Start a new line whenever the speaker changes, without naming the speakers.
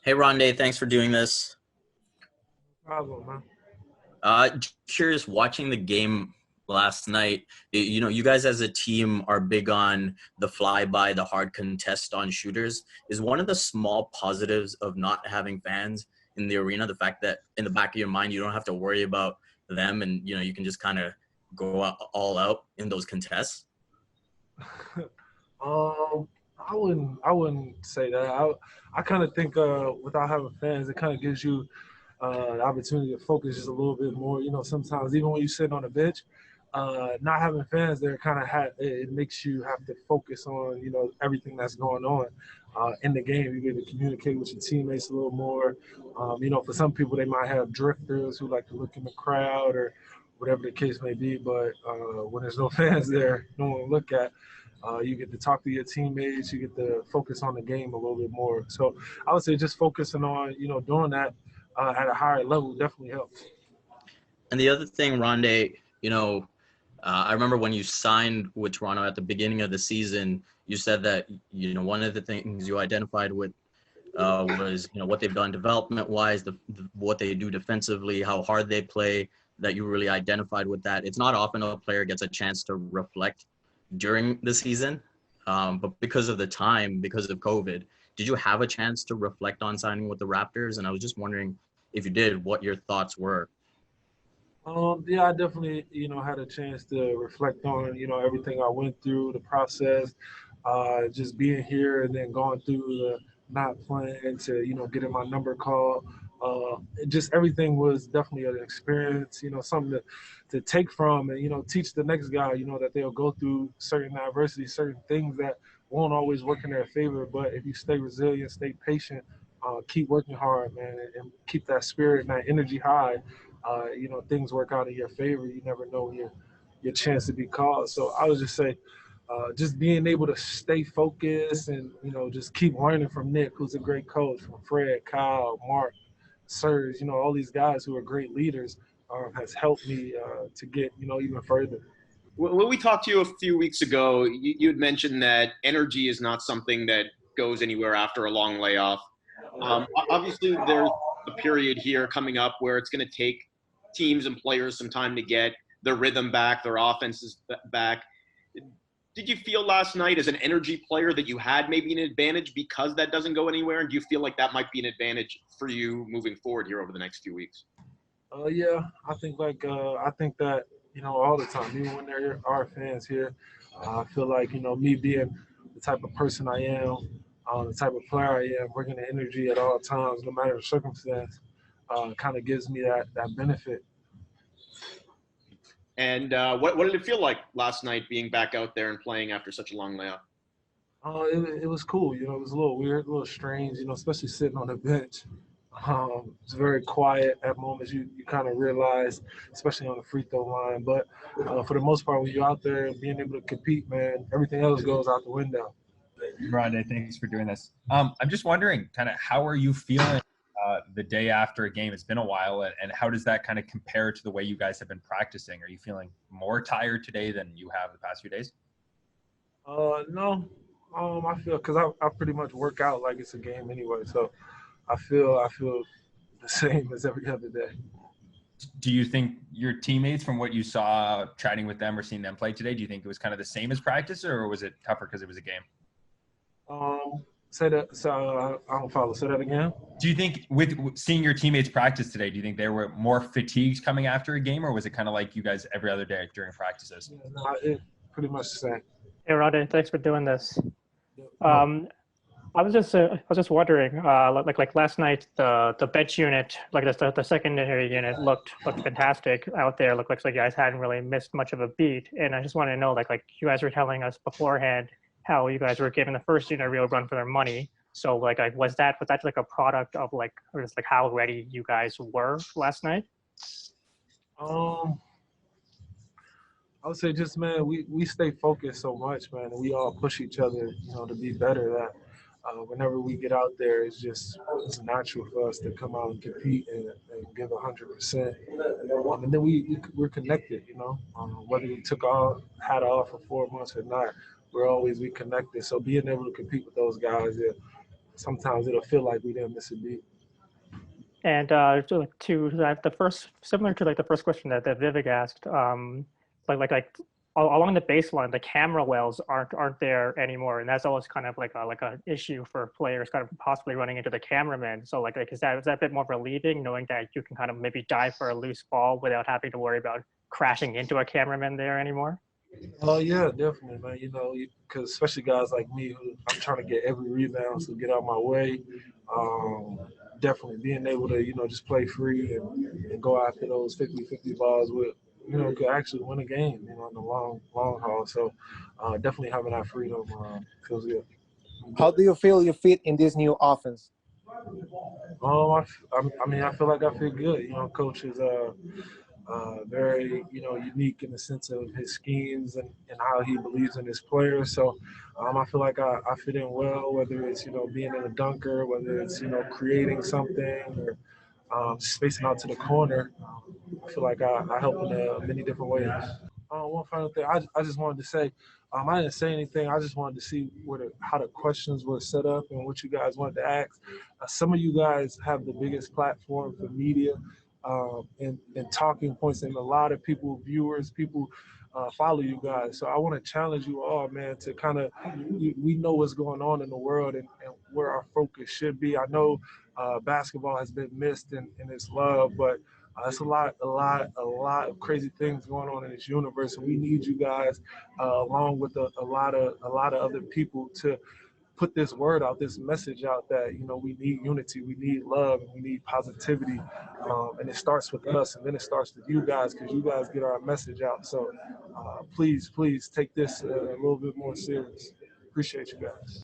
Hey, Rondae, thanks for doing this.
Problem, man.
Curious, watching the game last night, you guys as a team are big on the flyby, the hard contest on shooters. Is one of the small positives of not having fans in the arena the fact that in the back of your mind, you don't have to worry about them and, you can just kind of go all out in those contests?
um, I wouldn't say that. I kind of think without having fans, it kind of gives you the opportunity to focus just a little bit more. Sometimes even when you're sitting on the bench, not having fans there kind of it makes you have to focus on everything that's going on in the game. You get to communicate with your teammates a little more. For some people, they might have drifters who like to look in the crowd or whatever the case may be. But when there's no fans there, no one to look at. You get to talk to your teammates. You get to focus on the game a little bit more. So I would say just focusing on doing that at a higher level definitely helps.
And the other thing, Rondae, I remember when you signed with Toronto at the beginning of the season, you said that, one of the things you identified with was, what they've done development wise, what they do defensively, how hard they play, that you really identified with that. It's not often a player gets a chance to reflect during the season, but because of the time, because of COVID, did you have a chance to reflect on signing with the Raptors? And I was just wondering if you did, what your thoughts were.
Yeah, I definitely, had a chance to reflect on, everything I went through, the process, just being here and then going through the not playing to, getting my number called. Just everything was definitely an experience, something to take from and, teach the next guy, that they'll go through certain adversity, certain things that won't always work in their favor. But if you stay resilient, stay patient, keep working hard, man, and keep that spirit and that energy high, things work out in your favor. You never know your chance to be called. So I would just say, just being able to stay focused and just keep learning from Nick, who's a great coach, from Fred, Kyle, Mark, Serge, all these guys who are great leaders, has helped me to get even further.
When we talked to you a few weeks ago, you had mentioned that energy is not something that goes anywhere after a long layoff. Obviously, there's a period here coming up where it's going to take teams and players some time to get their rhythm back, their offenses back. Did you feel last night as an energy player that you had maybe an advantage because that doesn't go anywhere? And do you feel like that might be an advantage for you moving forward here over the next few weeks?
Yeah, I think that all the time, even when there are fans here, I feel like me being the type of person I am, the type of player I am, bringing the energy at all times, no matter the circumstance, kind of gives me that benefit.
And what did it feel like last night being back out there and playing after such a long layoff?
It was cool. It was a little weird, a little strange. Especially sitting on the bench. It's very quiet at moments. You kind of realize, especially on the free throw line. But for the most part, when you're out there and being able to compete, man, everything else goes out the window.
Rondae, thanks for doing this. I'm just wondering, kind of, how are you feeling the day after a game? It's been a while, and how does that kind of compare to the way you guys have been practicing? Are you feeling more tired today than you have the past few days?
No, I feel because I pretty much work out like it's a game anyway, so I feel the same as every other day.
Do you think your teammates, from what you saw chatting with them or seeing them play today, do you think it was kind of the same as practice, or was it tougher because it was a game?
Say that. So I don't follow. Say that again.
Do you think with seeing your teammates practice today, do you think they were more fatigued coming after a game, or was it kind of like you guys every other day during practices?
Yeah, no, it pretty much the same.
Hey, Rondae, thanks for doing this.
No.
I was just wondering, like last night, the bench unit, like the secondary unit looked fantastic out there. Looked like you guys hadn't really missed much of a beat, and I just wanted to know, like you guys were telling us beforehand how you guys were giving the first unit a real run for their money. So like was that like a product of like, or just like how ready you guys were last night?
Um, I would say just man, we stay focused so much, man, and we all push each other, to be better. That whenever we get out there, it's natural for us to come out and compete and give 100%. And then we're connected, whether we took our hat off for 4 months or not, we connected. So being able to compete with those guys, sometimes it'll feel like we didn't miss a beat.
And to that, the first, similar to like the first question that Vivek asked, like along the baseline, the camera wells aren't there anymore, and that's always kind of like a issue for players, kind of possibly running into the cameraman. So like is that a bit more relieving, knowing that you can kind of maybe dive for a loose ball without having to worry about crashing into a cameraman there anymore?
Oh yeah, definitely, man. You know, because especially guys like me, who I'm trying to get every rebound, so get out my way. Definitely being able to, just play free and go after those 50-50 balls with, could actually win a game, in the long haul. So definitely having that freedom feels good.
How do you feel you fit in this new offense?
I mean, I feel like I feel good. Coach is very, unique in the sense of his schemes and how he believes in his players. So I feel like I fit in well, whether it's, being in a dunker, whether it's, creating something or spacing out to the corner. I feel like I help in many different ways. One final thing, I just wanted to say, I didn't say anything. I just wanted to see how the questions were set up and what you guys wanted to ask. Some of you guys have the biggest platform for media and talking points, and a lot of viewers, follow you guys. So I want to challenge you all, man, to kind of, we know what's going on in the world and where our focus should be. I know basketball has been missed in its love, but it's a lot of crazy things going on in this universe, and we need you guys, along with a lot of other people, to put this word out, this message out that we need unity, we need love, and we need positivity, and it starts with us, and then it starts with you guys, because you guys get our message out. So please take this a little bit more serious. Appreciate you guys.